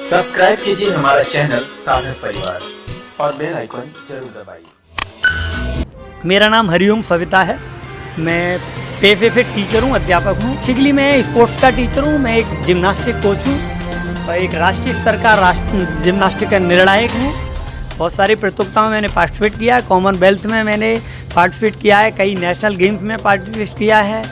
Subscribe कीजिए हमारा channel सागर परिवार और बेल आइकन जरूर दबाइए। मेरा नाम हरिओम सविता है। मैं पेशे से टीचर हूँ, अध्यापक हूँ। बेसिकली मैं स्पोर्ट्स का टीचर हूँ। मैं एक जिम्नास्टिक कोच हूँ और एक राष्ट्रीय स्तर का जिम्नास्टिक का निर्णायक हूँ। बहुत सारी प्रतियोगिताओं में मैंने पार्टिसिपेट किया है। कॉमनवेल्थ में मैंने पार्टिसिपेट किया है, कई नेशनल गेम्स में पार्टिसिपेट किया है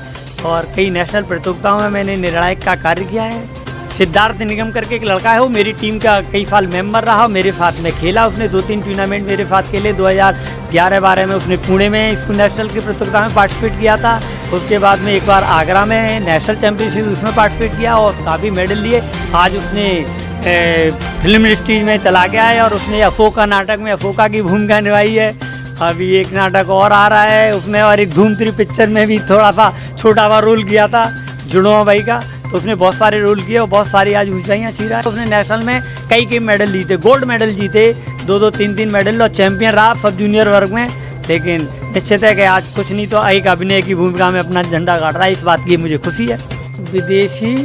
और कई नेशनल प्रतियोगिताओं में मैंने निर्णायक का कार्य किया है। सिद्धार्थ निगम करके एक लड़का है, वो मेरी टीम का कई साल मेंबर रहा, मेरे साथ में खेला। उसने 2-3 टूर्नामेंट मेरे साथ खेले। 2011-12 में उसने पुणे में स्कूल नेशनल की प्रतियोगिता में पार्टिसिपेट किया था। उसके बाद में एक बार आगरा में नेशनल चैम्पियनशिप उसमें पार्टिसिपेट किया और काफ़ी मेडल लिए। आज उसने फिल्म इंडस्ट्री में चला गया है और उसने अशोका नाटक में अशोका की भूमिका निभाई है। अभी एक नाटक और आ रहा है उसमें, और एक धूम 3 पिक्चर में भी थोड़ा सा छोटा सा रोल किया था जुड़वा भाई का। तो उसने बहुत सारे रोल किए और बहुत सारी आज ऊंचाइयाँ छू रहा है। उसने नेशनल में कई मेडल जीते, गोल्ड मेडल जीते, 2-2, 3-3 मेडल और चैंपियन रहा सब जूनियर वर्ग में। लेकिन निश्चित है कि आज कुछ नहीं तो एक अभिनय की भूमिका में अपना झंडा गाड़ रहा है। इस बात की मुझे खुशी है। विदेशी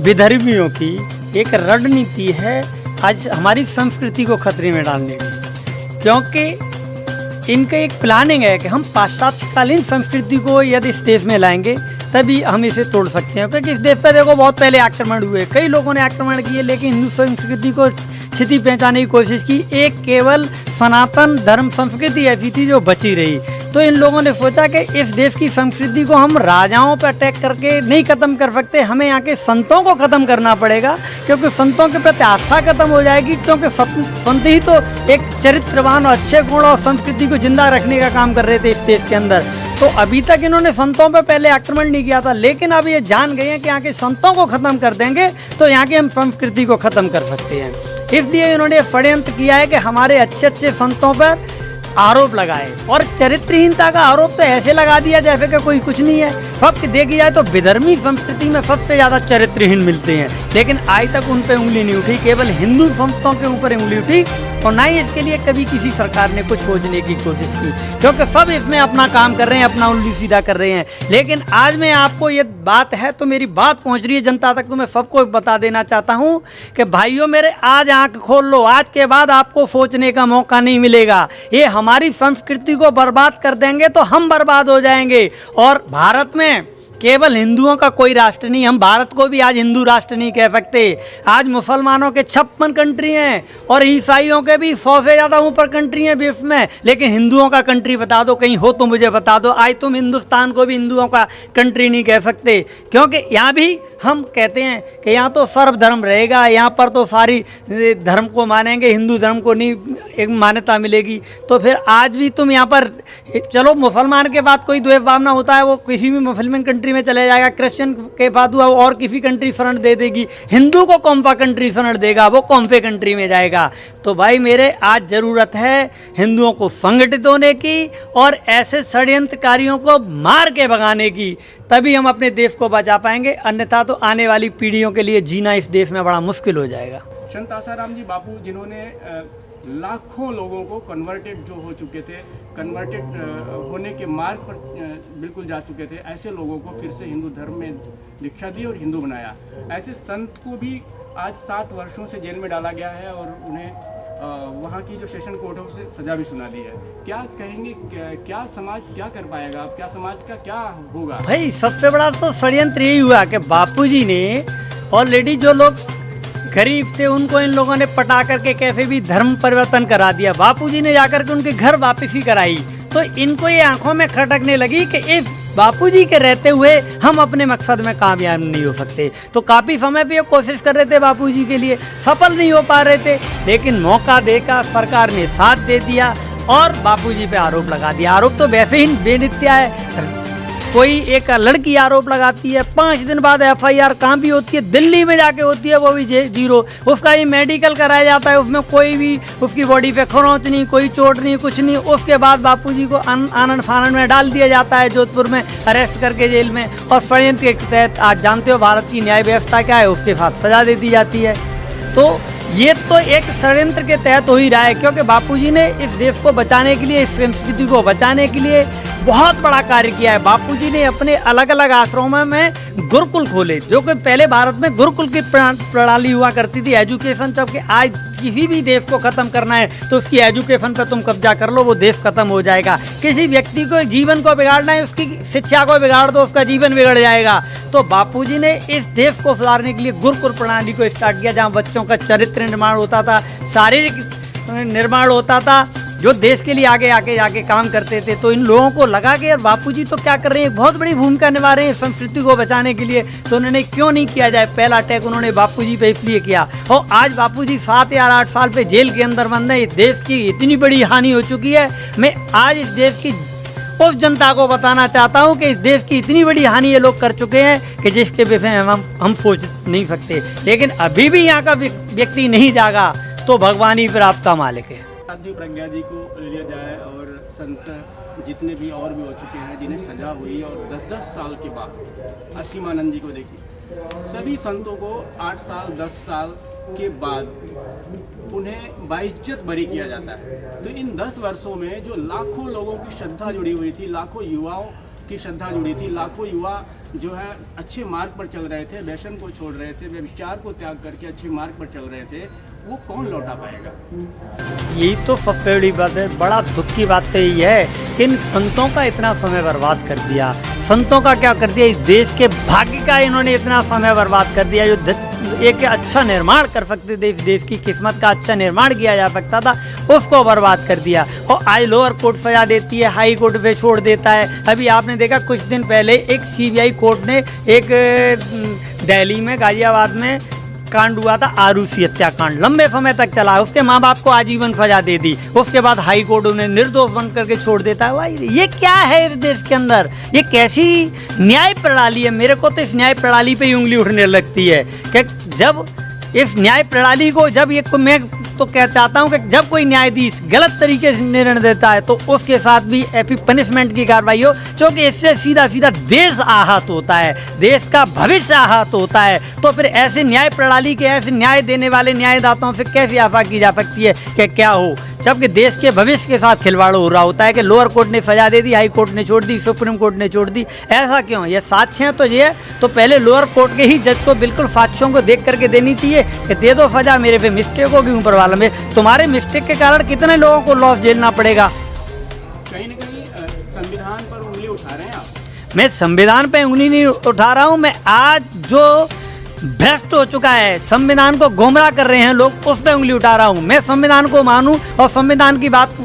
विधर्मियों की एक रणनीति है आज हमारी संस्कृति को खतरे में डालने की, क्योंकि इनका एक प्लानिंग है कि हम पाश्चात्यकालीन संस्कृति को यदि इस देश में लाएंगे तभी हम इसे तोड़ सकते हैं। क्योंकि इस देश पर देखो बहुत पहले आक्रमण हुए, कई लोगों ने आक्रमण किए, लेकिन हिंदू संस्कृति को क्षति पहुंचाने की कोशिश की। एक केवल सनातन धर्म संस्कृति ऐसी थी जो बची रही। तो इन लोगों ने सोचा कि इस देश की संस्कृति को हम राजाओं पर अटैक करके नहीं ख़त्म कर सकते, हमें यहाँ के संतों को ख़त्म करना पड़ेगा, क्योंकि संतों के प्रति आस्था खत्म हो जाएगी। क्योंकि संत ही तो एक चरित्रवान और अच्छे गुण और संस्कृति को जिंदा रखने का काम कर रहे थे इस देश के अंदर। तो अभी तक इन्होंने संतों पर पहले आक्रमण नहीं किया था, लेकिन अब ये जान गए हैं कि यहाँ के संतों को ख़त्म कर देंगे तो यहाँ की हम संस्कृति को ख़त्म कर सकते हैं। इसलिए इन्होंने षड्यंत्र किया है कि हमारे अच्छे अच्छे संतों पर आरोप लगाए, और चरित्रहीनता का आरोप तो ऐसे लगा दिया जैसे कि कोई कुछ नहीं है। फक्त देखी जाए तो विधर्मी संस्कृति में सबसे ज़्यादा चरित्रहीन मिलते हैं, लेकिन आज तक उन पर उंगली नहीं उठी, केवल हिंदू संतों के ऊपर उंगली उठी। और ना ही इसके लिए कभी किसी सरकार ने कुछ सोचने की कोशिश की, क्योंकि सब इसमें अपना काम कर रहे हैं, अपना उंगली सीधा कर रहे हैं। लेकिन आज मैं आपको ये बात है तो मेरी बात पहुंच रही है जनता तक, तो मैं सबको बता देना चाहता हूं कि भाइयों मेरे, आज आंख खोल लो। आज के बाद आपको सोचने का मौका नहीं मिलेगा। ये हमारी संस्कृति को बर्बाद कर देंगे तो हम बर्बाद हो जाएंगे। और भारत में केवल हिंदुओं का कोई राष्ट्र नहीं, हम भारत को भी आज हिंदू राष्ट्र नहीं कह सकते। आज मुसलमानों के 56 कंट्री हैं और ईसाइयों के भी 100 से ज़्यादा ऊपर कंट्री हैं विश्व में, लेकिन हिंदुओं का कंट्री बता दो, कहीं हो तो मुझे बता दो। आज तुम हिंदुस्तान को भी हिंदुओं का कंट्री नहीं कह सकते, क्योंकि यहाँ भी हम कहते हैं कि यहाँ तो सर्वधर्म रहेगा, यहाँ पर तो सारी धर्म को मानेंगे, हिंदू धर्म को नहीं एक मान्यता मिलेगी। तो फिर आज भी तुम यहाँ पर, चलो मुसलमान के बाद कोई द्वेष भावना होता है वो किसी भी मुसलमान कंट्री में चले जाएगा, क्रिश्चियन के बाद हुआ और किसी कंट्री शरण दे देगी, हिंदू को कौन सा कंट्री शरण देगा, वो कौन से कंट्री में जाएगा। तो भाई मेरे, आज ज़रूरत है हिंदुओं को संगठित होने की और ऐसे षड्यंत्रकारियों को मार के भगाने की, तभी हम अपने देश को बचा पाएंगे। अन्यथा तो आने वाली पीढ़ियों के लिए जीना इस देश में बड़ा मुश्किल हो जाएगा। संत आसाराम जी बापू, जिन्होंने लाखों लोगों को कन्वर्टेड जो हो चुके थे, कन्वर्टेड होने के मार्ग पर बिल्कुल जा चुके थे, ऐसे लोगों को फिर से हिंदू धर्म में दीक्षा दी और हिंदू बनाया। ऐसे संत को भी आज 7 वर्षों से जेल में डाला गया है और उन्हें वहाँ की जो सेशन कोर्ट है उसे सजा भी सुना दी है। क्या कहेंगे, क्या समाज क्या कर पाएगा, क्या समाज का क्या होगा? भाई सबसे बड़ा तो षड्यंत्र यही हुआ कि बापूजी ने ऑलरेडी जो लोग गरीब थे उनको इन लोगों ने पटा करके कैसे भी धर्म परिवर्तन करा दिया। बापूजी ने जाकर के उनके घर वापसी कराई, तो इनको ये आंखों में खटकने लगी कि इस बापूजी के रहते हुए हम अपने मकसद में कामयाब नहीं हो सकते। तो काफ़ी समय पे ये कोशिश कर रहे थे बापूजी के लिए, सफल नहीं हो पा रहे थे, लेकिन मौका देकर सरकार ने साथ दे दिया और बापूजी पे आरोप लगा दिया। आरोप तो वैसे ही बेनित्या है, कोई एक लड़की आरोप लगाती है, 5 दिन बाद FIR कहाँ भी होती है, दिल्ली में जाके होती है, वो भी 0। उसका ही मेडिकल कराया जाता है, उसमें कोई भी उसकी बॉडी पे खरोंच नहीं, कोई चोट नहीं, कुछ नहीं। उसके बाद बापूजी को आनंद फानंद में डाल दिया जाता है, जोधपुर में अरेस्ट करके जेल में। और षड्यंत्र के तहत आज जानते हो भारत की न्याय व्यवस्था क्या है, उसके साथ सजा दे दी जाती है। तो ये तो एक षड्यंत्र के तहत हो ही रहा है, क्योंकि बापूजी ने इस देश को बचाने के लिए, इस संस्कृति को बचाने के लिए बहुत बड़ा कार्य किया है। बापूजी ने अपने अलग अलग आश्रमों में गुरुकुल खोले, जो कि पहले भारत में गुरुकुल की प्रणाली हुआ करती थी एजुकेशन, जबकि आज किसी भी देश को ख़त्म करना है तो उसकी एजुकेशन पर तुम कब्जा कर लो, वो देश खत्म हो जाएगा। किसी व्यक्ति को जीवन को बिगाड़ना है, उसकी शिक्षा को बिगाड़ दो, उसका जीवन बिगड़ जाएगा। तो बापूजी ने इस देश को सुधारने के लिए गुरुकुल प्रणाली को स्टार्ट किया, जहाँ बच्चों का चरित्र निर्माण होता था, शारीरिक निर्माण होता था, जो देश के लिए आगे आके जाके काम करते थे। तो इन लोगों को लगा कि यार बापूजी तो क्या कर रहे हैं, बहुत बड़ी भूमिका निभा रहे हैं संस्कृति को बचाने के लिए, तो उन्होंने क्यों नहीं किया जाए। पहला अटैक उन्होंने बापूजी पे इसलिए किया, और आज बापूजी 7 या 8 साल पे जेल के अंदर बंद है। इस देश की इतनी बड़ी हानि हो चुकी है। मैं आज इस देश की उस जनता को बताना चाहता हूँ कि इस देश की इतनी बड़ी हानि ये लोग कर चुके हैं कि जिसके विषय में हम सोच नहीं सकते। लेकिन अभी भी यहाँ का व्यक्ति नहीं जागा तो भगवान ही फिर आपका मालिक है। साध्वी प्रज्ञा जी को लिया जाए और संत जितने भी और भी हो चुके हैं जिन्हें सजा हुई, और 10-10 साल के बाद असीमानंद जी को देखिए, सभी संतों को 8 साल 10 साल के बाद उन्हें बाइज्जत बरी किया जाता है। तो इन 10 वर्षों में जो लाखों लोगों की श्रद्धा जुड़ी हुई थी, लाखों युवाओं की श्रद्धा जुड़ी थी, लाखों युवा जो है अच्छे मार्ग पर चल रहे थे, व्यसन को छोड़ रहे थे, व्यभिचार को त्याग करके अच्छे मार्ग पर चल रहे थे, वो कौन लौटा पाएगा। यही तो सबसे बड़ी बात है। बड़ा दुख की बात तो यही है कि इन संतों का इतना समय बर्बाद कर दिया। संतों का क्या कर दिया, इस देश के भाग्य का इन्होंने इतना समय बर्बाद कर दिया। जो एक अच्छा निर्माण कर सकते थे, इस देश की किस्मत का अच्छा निर्माण किया जा सकता था, उसको बर्बाद कर दिया। और आज लोअर कोर्ट सजा देती है, हाई कोर्ट पे छोड़ देता है। अभी आपने देखा कुछ दिन पहले एक CBI कोर्ट ने एक दिल्ली में गाजियाबाद में कांड हुआ था, आरूसी हत्याकांड, लंबे समय तक चला, उसके माँ बाप को आजीवन सजा दे दी। उसके बाद हाई कोर्ट उन्हें निर्दोष बन करके छोड़ देता है। भाई ये क्या है इस देश के अंदर, ये कैसी न्याय प्रणाली है। मेरे को तो इस न्याय प्रणाली पे ही उंगली उठने लगती है कि जब इस न्याय प्रणाली को मैं तो कह चाहता हूँ कि जब कोई न्यायाधीश गलत तरीके से निर्णय देता है तो उसके साथ भी ऐसी पनिशमेंट की कार्रवाई हो, क्योंकि इससे सीधा सीधा देश आहत होता है, देश का भविष्य आहत होता है। तो फिर ऐसे न्याय प्रणाली के, ऐसे न्याय देने वाले न्यायदाताओं से कैसी आशा की जा सकती है कि क्या हो, जबकि देश के भविष्य के साथ खिलवाड़ हो रहा होता है कि लोअर कोर्ट ने सजा दे दी, हाई कोर्ट ने छोड़ दी, सुप्रीम कोर्ट ने छोड़ दी। ऐसा क्यों? ये साक्ष्य हैं तो ये है, तो पहले लोअर कोर्ट के ही जज को बिल्कुल साक्ष्यों को देख करके देनी चाहिए कि दे दो सजा, मेरे पे मिस्टेक होगी, ऊपर वाला में तुम्हारे मिस्टेक के कारण कितने लोगों को लॉस झेलना पड़ेगा। कहीं ना कहीं संविधान पर उंगली उठा रहे हैं आप। मैं संविधान पे उंगली नहीं उठा रहा हूँ, मैं आज जो भ्रष्ट हो चुका है, संविधान को गुमराह कर रहे हैं लोग, उस पर उंगली उठा रहा हूँ। मैं संविधान को मानूं और संविधान की बात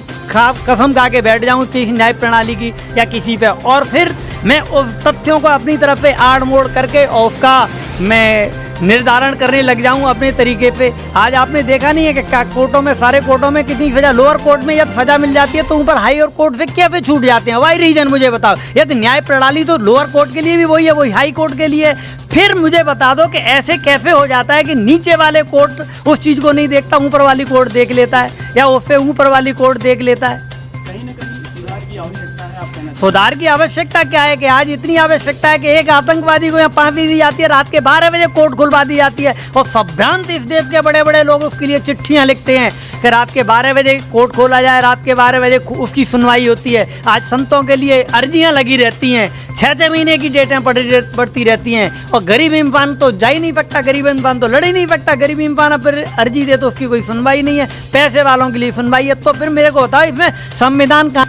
कसम खा के बैठ जाऊं किसी न्याय प्रणाली की या किसी पे, और फिर मैं उस तथ्यों को अपनी तरफ से आड़ मोड़ करके और उसका मैं निर्धारण करने लग जाऊं अपने तरीके पे। आज आपने देखा नहीं है कि कोर्टों में, सारे कोर्टों में कितनी सजा, लोअर कोर्ट में जब सजा मिल जाती है तो ऊपर हाई और कोर्ट से कैसे छूट जाते हैं? वही रीजन मुझे बताओ। यदि न्याय प्रणाली तो लोअर कोर्ट के लिए भी वही है, वही हाई कोर्ट के लिए। फिर मुझे बता दो कि ऐसे कैसे हो जाता है कि नीचे वाले कोर्ट उस चीज़ को नहीं देखता, ऊपर वाली कोर्ट देख लेता है, या उससे ऊपर वाली कोर्ट देख लेता है। कहीं ना कहीं सुधार की आवश्यकता है, आप कहना। सुधार की आवश्यकता क्या है कि आज इतनी आवश्यकता है कि एक आतंकवादी को यहाँ फांसी दी जाती है, रात के 12 बजे कोर्ट खुलवा दी जाती है, और संभ्रांत इस देश के बड़े बड़े लोग उसके लिए चिट्ठियां लिखते हैं कि रात के 12 बजे कोर्ट खोला जाए, रात के 12 बजे उसकी सुनवाई होती है। आज संतों के लिए अर्जियां लगी रहती हैं, 6-6 महीने की डेटें पड़ती रहती हैं, और गरीब इंसान तो जा ही नहीं सकता, गरीब इंसान तो लड़ ही नहीं सकता। गरीब इंसान फिर अर्जी दे तो उसकी कोई सुनवाई नहीं है, पैसे वालों के लिए सुनवाई है। तो फिर मेरे को बताओ इसमें संविधान कहाँ